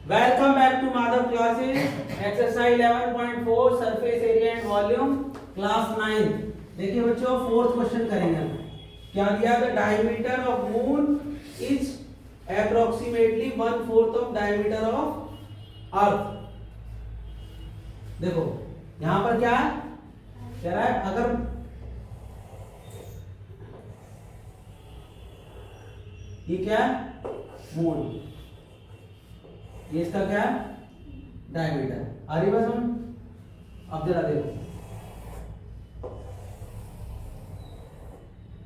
Welcome back to Madhav classes exercise 11.4 surface area and volume class 9। देखिए बच्चों fourth question करेंगे हम। क्या दिया? The diameter of moon is approximately 1/4 of diameter of earth. देखो यहां पर क्या है, कह रहा है अगर ये क्या है मून, ये इसका क्या है डायमीटर। आ रही बात समझ? अब जरा देखो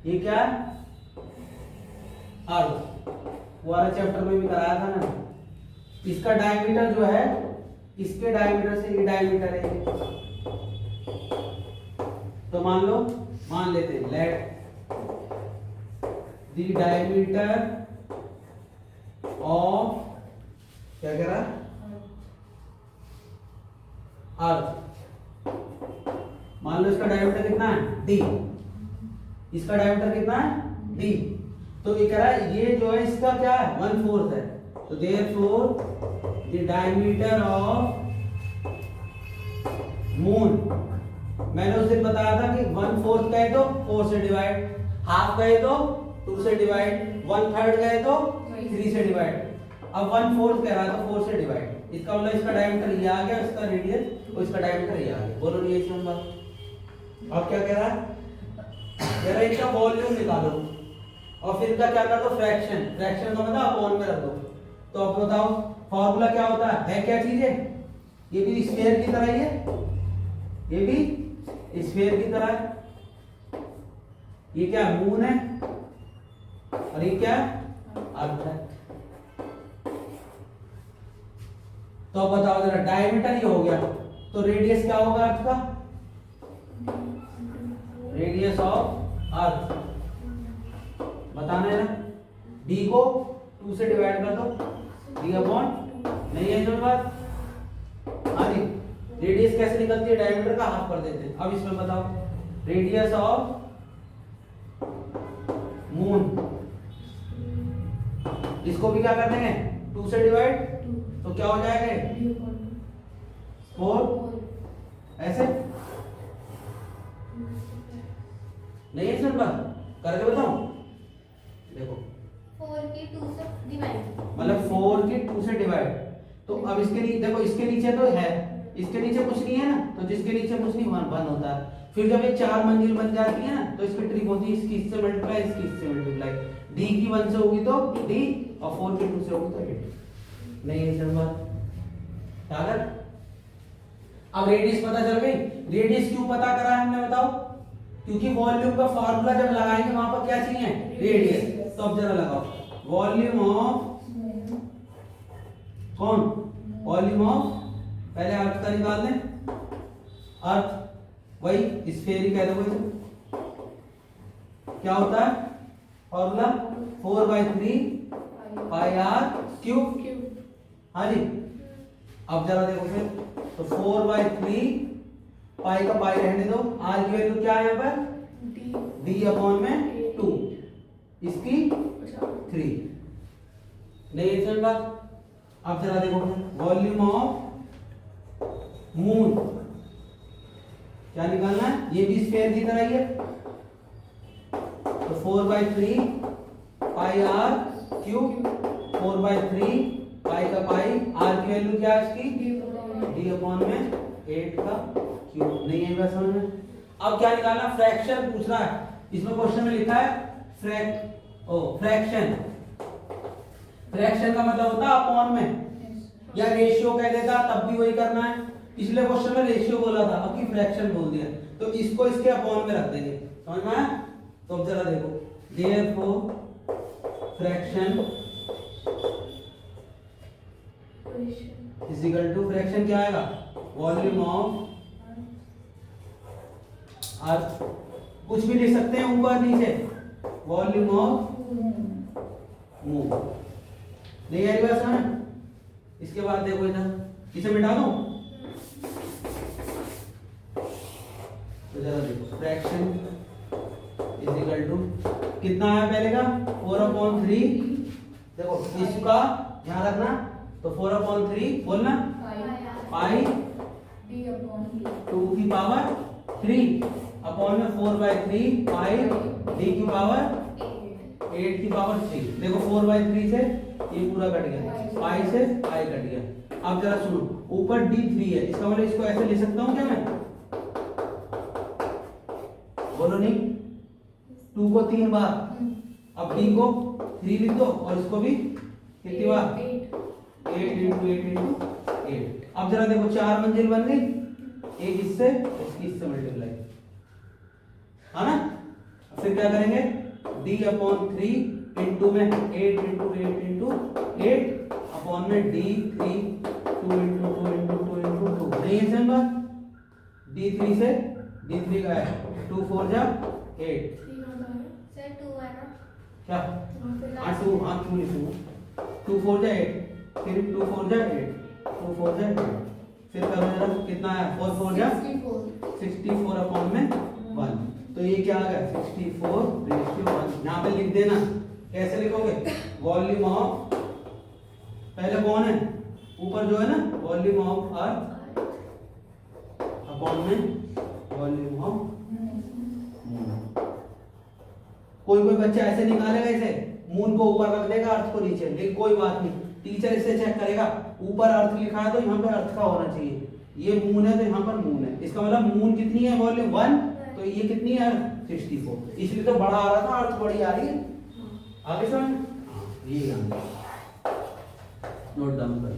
ये क्या है अर्थ, वो वाला चैप्टर में भी कराया था ना। इसका डायमीटर जो है इसके डायमीटर से ये डायमीटर है, तो मान लेते हैं लेट द डायमीटर ऑफ क्या कह रहा है अर्थ। मान लो इसका डायमीटर कितना है डी, इसका डायमीटर कितना है डी, तो ये कह रहा है ये जो है इसका क्या है 1/4 है, तो therefore the diameter of moon, मैंने उस दिन बताया था कि 1/4 कहे तो 4 से डिवाइड, हाफ कहे तो 2 से डिवाइड, 1/3 कहे तो 3 से डिवाइड। अब 1/4 कह रहा है तो 4 से डिवाइड, इसका मतलब इसका डायमीटर ये आ गया, इसका रेडियस और इसका डायमीटर ये आ गया। बोलो नहीं इसमें बात। अब क्या कह रहा है, कह रहा है इसका वॉल्यूम निकालो और फिर का क्या कर दो फ्रैक्शन, फ्रैक्शन का मतलब अपॉन में रख दो। तो अब बताओ फॉर्मूला क्या होता है क्या चीज है? ये भी स्फीयर की तरह ही है, ये भी स्फीयर की तरह है। ये क्या मून है और ये क्या अर्थ है। तो अब बताओ जरा डायमीटर ये हो गया, तो रेडियस क्या होगा अर्थ का? रेडियस ऑफ अर्थ बताना है ना। डी को 2 से डिवाइड कर दो, डी अपॉन, नहीं है जो बात। हाँ जी, रेडियस कैसे निकलती है? डायमीटर का हाफ कर देते हैं। अब इसमें बताओ रेडियस ऑफ मून, इसको भी क्या कर देंगे 2 से डिवाइड, तो क्या हो जाएगा 4 ऐसे। नहीं है सर बात, करके बताऊं। देखो 4 की 2 से डिवाइड, मतलब 4 की 2 से डिवाइड, तो अब इसके नीचे देखो, इसके नीचे तो है, इसके नीचे कुछ नहीं है ना, तो जिसके नीचे कुछ नहीं 1 होता है। फिर जब ये 4 मंजिल बन जाती है ना, तो इसकी ट्रिक होती है इसकी इससे मल्टीप्लाई, इसकी इससे मल्टीप्लाई। डी की 1 से होगी तो डी और 4 की 2 से होगी तो 8। नहीं है सर बात। अब रेडियस पता चल गई। रेडियस क्यों पता करा है हमने बताओ? क्योंकि वॉल्यूम का फार्मूला जब लगाएंगे वहां पर क्या चाहिए रेडियस। तो अब जरा लगाओ वॉल्यूम ऑफ कौन, वॉल्यूम ऑफ, पहले अर्थ का निकाल दें, अर्थ वही स्फीयर ही कह दो। क्या होता है फॉर्मूला 4/3 पाई आर क्यूब। हाँ जी, अब जरा देखो फिर, तो 4/3 पाई का पाई रहने दो, आर की वैल्यू क्या है यहाँ पर डी अपॉन में 2, इसकी 3। नहीं है सर बात। अब जरा देखो वॉल्यूम ऑफ मून क्या निकालना है, ये भी स्फीयर की तरह ही है, तो 4/3 पाई आर क्यूब, 4/3 पाई का पाई, आर की वैल्यू क्या है इसकी डी अपॉन में 8 का क्यूब। नहीं है बस समझ में। अब क्या निकालना, फ्रैक्शन पूछ रहा है। इसमें क्वेश्चन में लिखा है फ्रैक्शन। फ्रैक्शन का मतलब होता है अपॉन में, या रेशियो कह देता तब भी वही करना है। पिछले क्वेश्चन में रेशियो बोला था, अब की फ्रैक्शन बोल दिया, तो इसको इसके अपॉन में रख देंगे। समझ में आया? तो अब जरा देखो therefore fraction is equal to, fraction क्या आएगा वॉल्यूम ऑफ अर्थ, कुछ भी लिख सकते हैं ऊपर नीचे, वॉल्यूम ऑफ मून। नहीं आ रही बात समझ? इसके बाद देखो इधर, इसे मिटा दूं तो जरा देखो फ्रैक्शन इज इक्वल टू कितना है पहले का 4/3। देखो इसका ध्यान रखना तो 4/3 बोलना पाई डी अपॉन 2 की पावर 3 अपॉन में 4/3 पाई डी की पावर 8 की पावर 3। देखो 4/3 से ये पूरा कट गया, पाई से पाई कट गया। अब जरा सुनो, ऊपर d3 है, इसका मतलब इसको ऐसे ले सकता हूँ क्या मैं? बोलो नहीं, 2 को 3 बार, अब d को 3 लिख दो और इसको भी कितनी बार? 8 × 8 × 8। अब जरा देखो 4 मंजिल बन गई, एक इससे इसकी इससे मल्टीप्लाई, है ना? फिर क्या करेंगे? d/3 इंटू में 8 × 8 × 8 अपॉन में d3 2 × 2 × 2 × 2 नहीं है सेम बात? d3 से d3 का है 2 4 जा 8 सर 2 है ना? क्या? हाँ 2 हाँ 2 लिखूंगा, 2 4 जा 8 फिर 2 4 जा 8 2 4 जा 8 फिर करो जरा कितना है? 4 4 जा 64 अपॉन में 1। तो ये क्या आ गया? 64/1। यहाँ पे लिख देना, कैसे लिखोगे? वॉल्यूम ऑफ, पहले कौन है? ऊपर जो है ना, वॉल्यूम ऑफ अर्थ अपॉन में वॉल्यूम ऑफ मून। कोई बच्चा ऐसे निकालेगा, इसे मून को ऊपर रख देगा, अर्थ को नीचे, लेकिन कोई बात नहीं, टीचर इससे चेक करेगा, ऊपर अर्थ लिखा है तो यहाँ पे अर्थ का होना चाहिए, ये मून है तो यहाँ पर मून है, इसका मतलब मून कितनी है? वॉल्यूम 1, तो ये कितनी है? 64। इसलिए तो बड़ा आ रहा था, अर्थ बड़ी आ रही है। आगे समझ? ये नोट डाउन कर लो।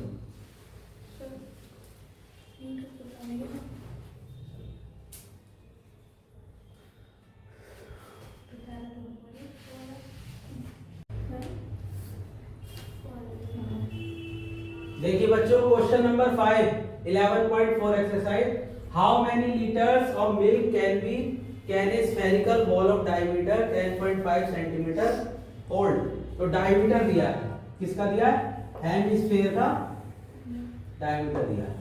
देखिए बच्चों, question number 5 11.4 exercise, how many litres of milk can a spherical ball of diameter 10.5 centimetre hold. तो डायमीटर दिया है, किसका दिया है? हेमिस्फीयर का डायमीटर दिया है।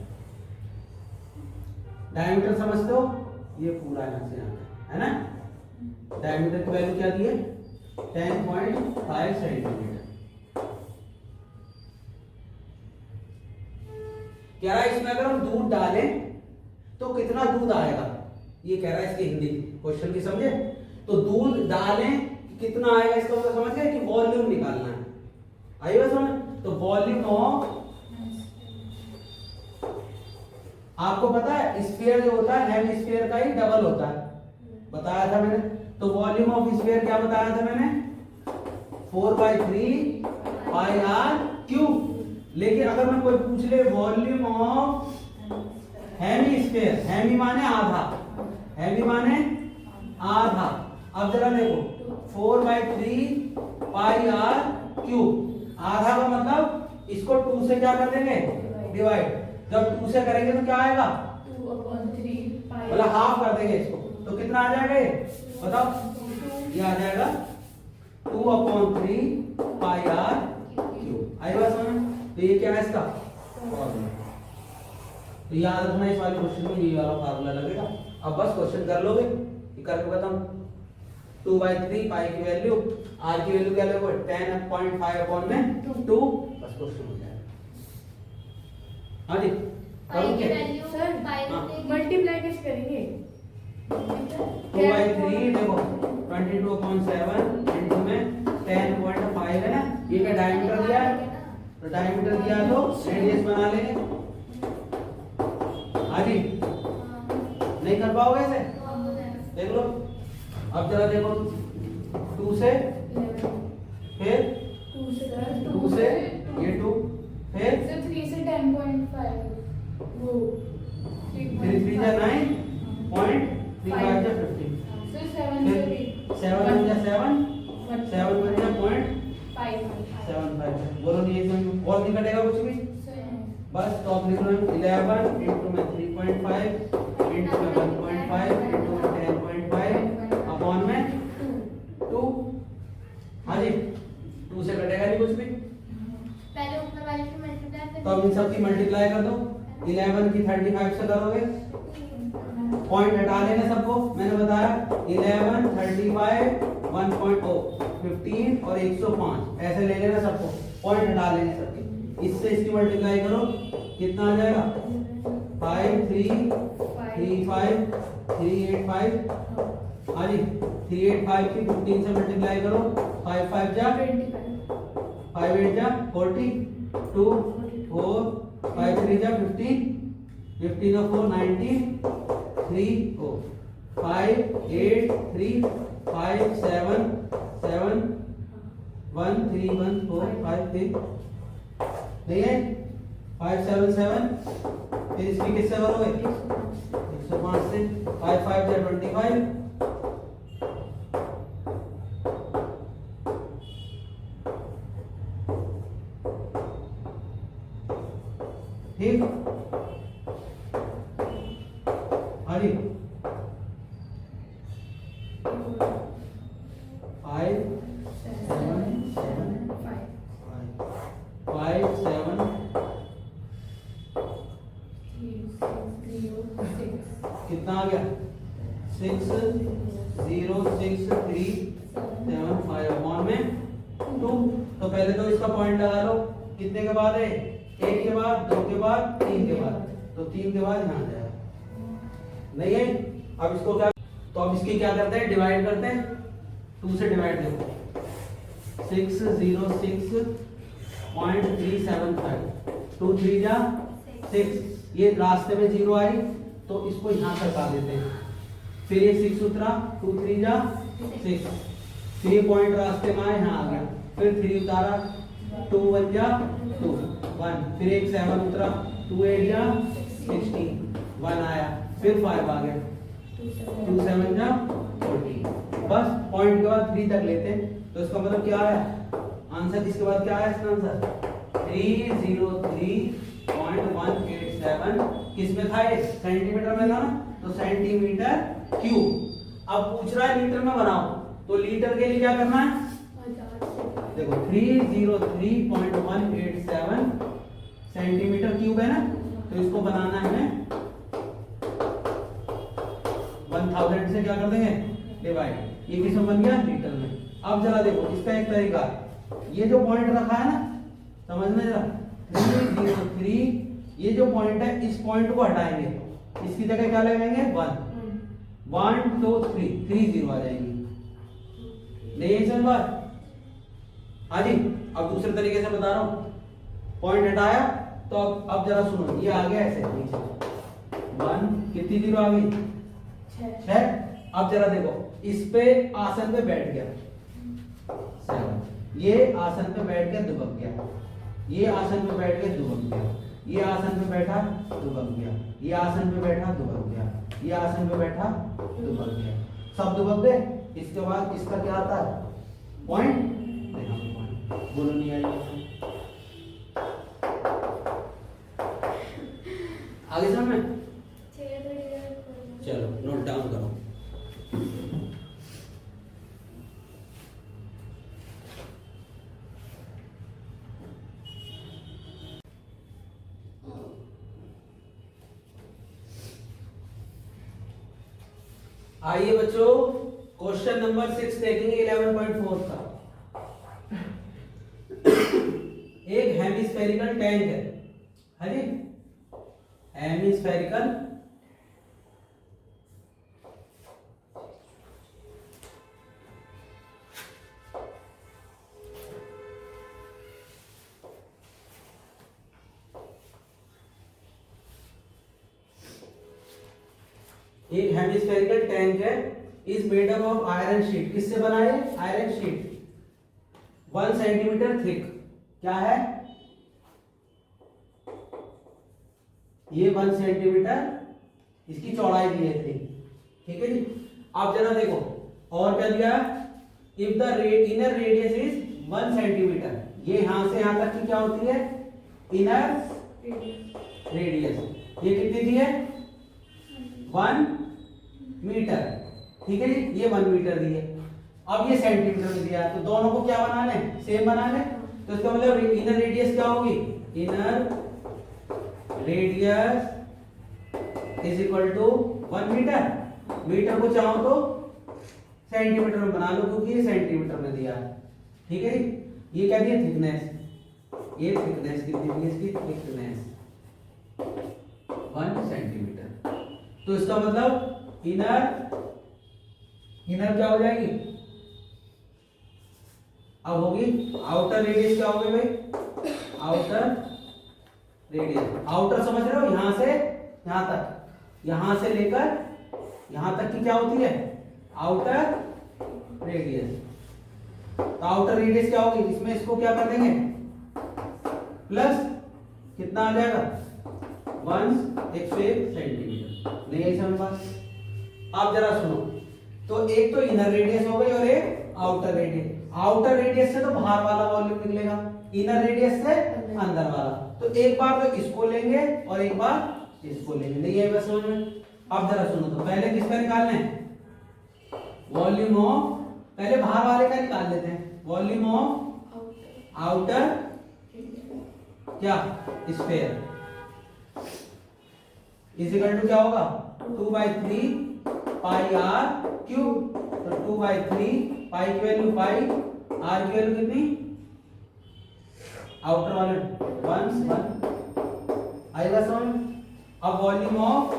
डायमीटर समझते हो? ये पूरा यहाँ से यहाँ है ना? डायमीटर की वैल्यू क्या दी है? 10.5 सेंटीमीटर। कह रहा है इसमें अगर हम दूध डालें तो कितना दूध आएगा, ये कह रहा है इसकी हिंदी क्वेश्चन की, समझे? तो दूध डालें कितना आएगा, इसका मतलब समझ गए कि वॉल्यूम निकालना है। आइए समझ, तो वॉल्यूम ऑफ, आपको पता है स्फीयर जो होता है हेमिस्फीयर का ही डबल होता है, बताया था मैंने। तो वॉल्यूम ऑफ स्फीयर क्या बताया था मैंने? 4/3 पाई r क्यूब। लेकिन अगर मैं कोई पूछ ले वॉल्यूम ऑफ हेमिस्फीयर, हेमी माने आधा, हेमी माने आधा। अब जरा देखो 4/3 पाई r क्यूब, आधा का मतलब इसको 2 से क्या कर देंगे? डिवाइड। जब 2 से करेंगे तो क्या आएगा? 2/3 मतलब हाफ कर देंगे इसको, तो कितना आ जाएगा ये बताओ? ये आ जाएगा 2/3 पाई r क्यूब। आई बात समझ? तो ये क्या है इसका फॉर्मूला। तो याद रखना इस वाले क्वेश्चन में ये वाला फार्मूला लगेगा। अब बस क्वेश्चन कर लोगे, ये करके बताऊं। 2/3 पाई की वैल्यू, r की वैल्यू क्या लोगे? 10.5 अपॉन में 2, बस क्वेश्चन हो जाएगा। हाँ जी, पाई की करोगे? वैल्यू सर, पाई हाँ। मल्टीप्लाई कैसे करेंगे? 2/3 देखो 22/7 इंटू में 10.5 है ना, ये क्या डायमीटर दिया है? तो डायमीटर दिया तो रेडियस बना लेंगे। हाँ जी, नहीं कर पाओगे ऐसे? देख लो। अब जरा देखो 2 से, फिर 2 से ये 2, फिर 3 से 10.5, वो 3 जा 9.35 जा 15, फिर 7 से फिर 7 जा 7, 7 जा 0.75। बोलो नहीं, इसमें और नहीं कटेगा कुछ भी, बस। तो आप लिख लो 11 इंटू में 3.5 इंटू में 1.5 इंटू में 10.5 अपॉन में 2। हाँ जी, 2 से कटेगा नहीं कुछ भी, पहले ऊपर वाले की मल्टीप्लाई तो अब इन सब की मल्टीप्लाई कर दो। 11 की 35 से करोगे, पॉइंट हटा लेना सबको, मैंने बताया 11 35 1.0 15 और 105 ऐसे ले लेना सबको, पॉइंट हटा लेने सबके। इससे इसकी मल्टीप्लाई करो, कितना आ जाएगा? 5 3 3 5 3 8 5। हाँ जी, 3 8 5 की 15 से मल्टीप्लाई करो, 5 5 जा 5 8 जा 40 2 4 5 3 जा 15 15 और 4 19 3 4 5 8 3 5 7 7 1 3 1 4 5 3 नहीं है 5 7 7। फिर इसकी किससे करोगे? 105 से 5 5 जा 25। ठीक, हाँ जी 5 7 7 5 7 कितना आ गया? 6 0 6 3 7 5 अपॉन में 2। तो पहले तो इसका पॉइंट लगा लो, कितने के बाद है? 1 के बाद, 2 के बाद, 3 के बाद। तो 3 के बाद यहाँ जाएगा, नहीं है? अब इसको क्या, तो अब इसकी क्या करते हैं? डिवाइड करते हैं, 2 से डिवाइड करो, 606.375 2 3 जा 6। ये रास्ते में 0 आई तो इसको यहाँ सरका देते हैं, फिर ये 6 उतरा, 2 3 जा 6, फिर ये पॉइंट रास्ते में आया, यहाँ आ गया, फिर 3 उतारा, 2 1 जा 2 1, फिर एक 7 उतरा, 2 8 जा 16 1 आया, फिर 5 आ गया, 2 7 जा 40। बस पॉइंट के बाद 3 तक लेते हैं, तो इसका मतलब क्या आया आंसर? इसके बाद क्या आया इसका आंसर? 303.187। किस में था ये? सेंटीमीटर में था ना, तो सेंटीमीटर क्यूब। अब पूछ रहा है लीटर में बनाओ, तो लीटर के लिए क्या करना है? देखो 303.187 सेंटीमीटर क्यूब है ना, तो इसको बनाना है हमें 1000 से क्या कर देंगे? डिवाइड। ये किस में बन गया? लीटर में। अब जरा देखो इसका एक तरीका, ये जो पॉइंट रखा है ना, समझना जरा, 303, ये जो पॉइंट है इस पॉइंट को हटाएंगे, इसकी जगह क्या लगाएंगे? 1 1 2 3 3 0 आ जाएंगी, नहीं है सर बात? हाँ जी। अब दूसरे तरीके से बता रहा हूँ, पॉइंट हटाया तो अब जरा सुनो, ये आ गया ऐसे नीचे 1, कितनी 0 आ गई? 6। अब जरा देखो, इस पे आसन पे बैठ गया 7, ये आसन पे बैठ के दुबक गया, ये आसन पे बैठ के दुबक गया, ये आसन पे बैठा दुबक गया, ये आसन पे बैठा दुबक गया, ये आसन पे बैठा दुबक गया, सब दुबक गए। इसके बाद इसका क्या आता है? पॉइंट। बोलो नहीं आई, आगे समझ में? चलो नोट डाउन करो। आइए बच्चों, क्वेश्चन नंबर 6 देखेंगे 11.4 का। एक हेमिस्फेरिकल टैंक है जी, हेमिस्फेरिकल एक हेमिस्फेरिकल टैंक है, is made up of iron sheet. किससे बना है? Iron sheet 1 centimetre thick. क्या है ये? 1 सेंटीमीटर इसकी चौड़ाई दी है थी, ठीक है जी। आप जरा देखो और क्या दिया है? If the inner radius is 1 centimetre, ये यहां से यहां तक की क्या होती है? Inner radius. ये कितनी दी है? 1 मीटर, ठीक है जी। ये 1 मीटर दी है, अब ये सेंटीमीटर में दिया है, तो दोनों को क्या बनाना है? सेम बनाना है। तो इसका मतलब इनर रेडियस क्या होगी? Inner radius is equal to 1 metre. Metre को चाहो तो सेंटीमीटर में बना लो, क्योंकि ये सेंटीमीटर में दिया है, ठीक है जी। ये क्या दिया? थिकनेस ये थिकनेस कितनी होगी इसकी? Thickness 1 centimetre. तो इसका मतलब इनर क्या हो जाएगी? अब होगी आउटर रेडियस। क्या होगी भाई? Outer radius. आउटर समझ रहे हो? यहां से यहां तक, यहां से लेकर यहां तक की क्या होती है? Outer radius. तो आउटर रेडियस क्या होगी? इसमें इसको क्या कर देंगे? प्लस कितना आ जाएगा? 101 सेंटीमीटर। नहीं आई समझ बात? आप जरा सुनो। तो एक तो इनर रेडियस हो गई और एक आउटर रेडियस। आउटर रेडियस से तो बाहर वाला वॉल्यूम निकलेगा, इनर रेडियस से अंदर वाला। तो एक बार तो इसको लेंगे और एक बार इसको लेंगे। नहीं आई बस समझ में? अब जरा सुनो। तो पहले किसका निकालना है? वॉल्यूम ऑफ, पहले बाहर वाले का निकाल लेते हैं। वॉल्यूम ऑफ आउटर क्या? स्फीयर इजिकल टू क्या होगा? 2/3 पाई आर क्यूब। तो 2/3 पाई की वैल्यू पाई, आर की वैल्यू कितनी? आउटर वाले 1 आएगा समझ? अब volume of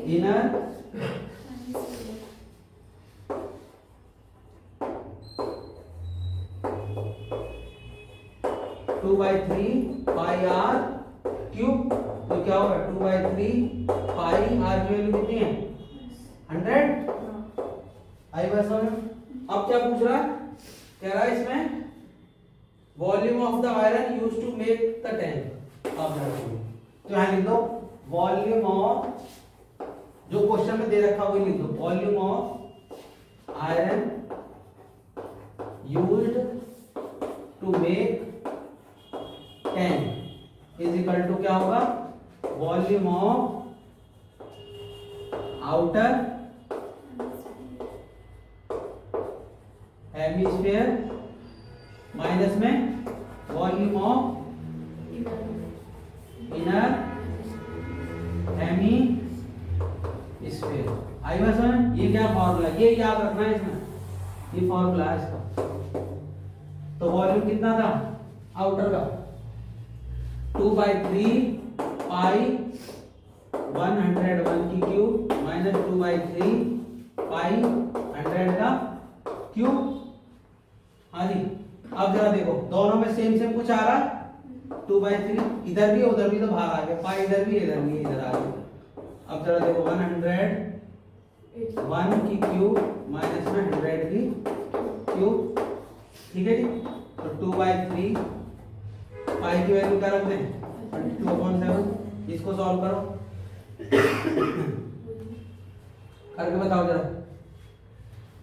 inner 2/3 pi r cube. तो क्या होगा? 2/3 पाई, आर की वैल्यू कितनी है? 100। आई बात समझ? अब क्या पूछ रहा है? कह रहा है इसमें volume of the iron used to make the tank. अब तो यहां लिख दो वॉल्यूम ऑफ, जो क्वेश्चन में दे रखा वही लिख दो। Volume of iron used to make tank is equal to क्या होगा? Volume of outer hemisphere minus में वॉल्यूम ऑफ इनर हेमिस्फीयर। आई बात समझ? ये क्या फॉर्मूला? ये याद रखना है इसमें, ये फॉर्मूला है इसका। तो वॉल्यूम कितना था आउटर का? 2/3 पाई 101 की क्यूब माइनस 2/3 पाई 100 का क्यूब। हाँ जी। अब जरा देखो दोनों में सेम सेम कुछ आ रहा है। 2/3 इधर भी उधर भी तो बाहर आ गया, पाई इधर भी इधर आ गया। अब जरा देखो 101 की क्यूब माइनस में 100 की क्यूब। ठीक है जी। तो 2/3 पाई की वैल्यू क्या रखते हैं? 22/7। इसको सॉल्व करो, करके बताओ जरा,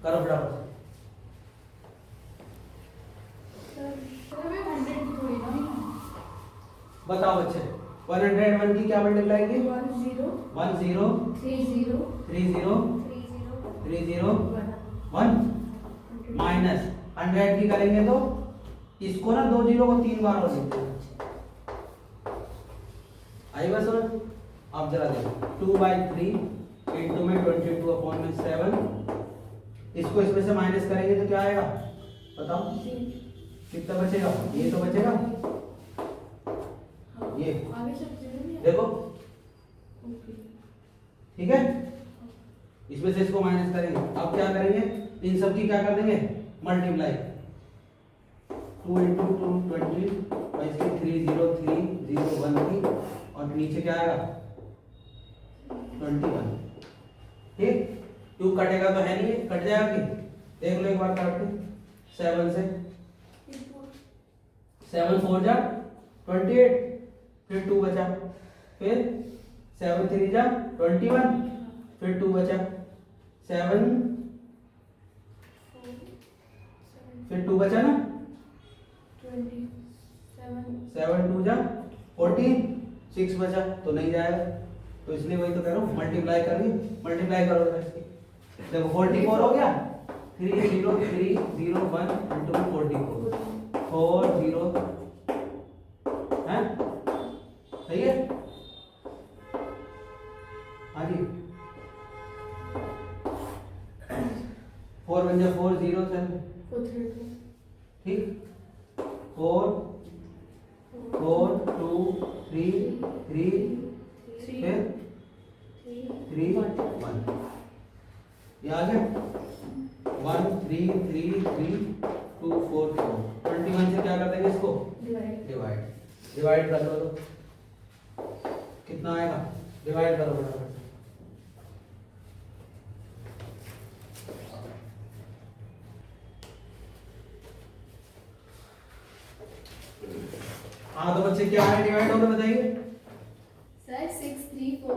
करो फटाफट। बताओ बच्चे 101 की क्या मल्टीप्लाई की? 10 माइनस 100 की करेंगे तो इसको ना 2 जीरो को 3 बार और लिखते हैं। आई बस समझ? अब जरा देखो 2/3 इंटू में 22/7। इसको इसमें से माइनस करेंगे तो क्या आएगा बताओ? कितना बचेगा? ये तो बचेगा, ये देखो। ठीक है, इसमें से इसको माइनस करेंगे। अब क्या करेंगे? इन सब की क्या कर देंगे? मल्टीप्लाई। 2 इंटू 2 20 और इसकी 30301 की, और नीचे क्या आएगा? 21। ठीक, क्यों कटेगा तो है नहीं, कट जाएगा कि? देख लो एक बार काट के। 7 से 7 4 जा 28, फिर 2 बचा, फिर 7 3 जा 21, फिर 2 बचा, 7 फिर 2 बचा ना, 7 2 जा 14, 6 बचा तो नहीं जाएगा। तो इसलिए वही तो कह रहा हूँ, मल्टीप्लाई कर रही, मल्टीप्लाई करो इसकी। देखो 44 हो गया, 30301 इंटू 44 40 है, सही है? हाँ जी, 4 1 जा 4 0 7। ठीक, 4 4 2 3 3 फिर 3 1 ये आ गया 1 3 3 3 2 4 4 21 से क्या कर देंगे इसको डिवाइड डिवाइड कर दो तो कितना आएगा डिवाइड करो फटाफट हाँ तो बच्चे क्या है डिवाइड होगा बताइए सर 6 3 4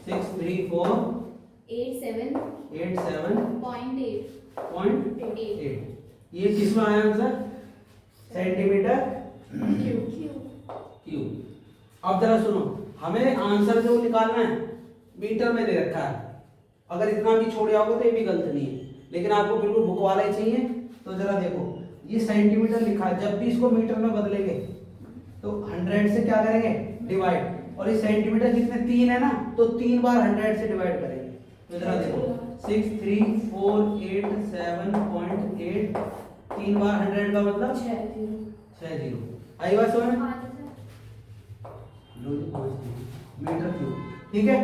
6 3 4 8 7 8 7 .8 पॉइंट 8 ये किस में आया आंसर सेंटीमीटर Q क्यूब। अब जरा सुनो हमें आंसर जो निकालना है मीटर में दे रखा है अगर इतना भी छोड़ होगा तो ये भी गलत नहीं है लेकिन आपको बिल्कुल बुक वाला ही चाहिए तो जरा देखो ये सेंटीमीटर लिखा है जब भी इसको मीटर में बदलेंगे तो 100 से क्या करेंगे डिवाइड और ये सेंटीमीटर कितने 3 है ना तो 3 बार 100 से डिवाइड करेंगे तो जरा देखो 6 3 4 8 7.8 3 बार 100 का मतलब 6 जीरो आई बात समझ में मीटर क्यूब ठीक है।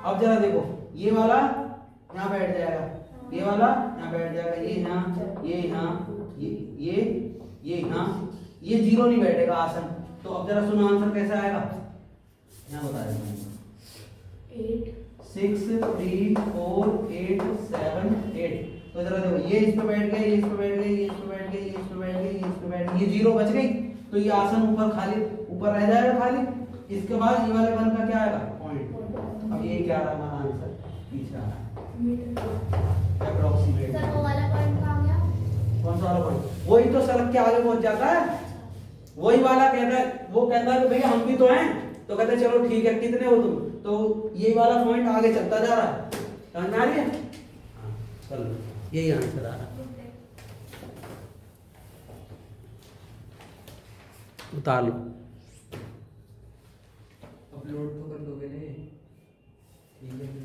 अब जरा देखो ये वाला यहाँ बैठ जाएगा ये वाला यहाँ बैठ जाएगा ये यहाँ ये यहाँ ये जीरो नहीं बैठेगा आसन तो अब जरा सुनो आंसर कैसा आएगा यहाँ बता देता हूँ 6 3 4 8 7 8 तो जरा देखो ये इस पे बैठ गया ये इस पे बैठ गया ये इस पे बैठ गया ये इस पे बैठ गया ये इस पे बैठ गया ये जीरो बच गई तो ये आसन ऊपर खाली ऊपर रह जाएगा खाली इसके बाद ये वाले वन का क्या आएगा पॉइंट अब ये क्या आ रहा है हमारा आंसर पीछे आ रहा है अप्रोक्सीमेट सर वो वाला पॉइंट कहाँ गया कौन सा वाला पॉइंट वही तो सड़क के आगे पहुंच जाता है वही वाला कहता है वो कहता है कि भैया हम भी तो हैं तो कहते हैं चलो ठीक है कितने हो तुम तो ये वाला पॉइंट आगे चलता जा रहा है समझ में आ रही है हाँ, चलो यही आंसर आ रहा है उतार लो अपलोड तो कर दोगे रे ठीक है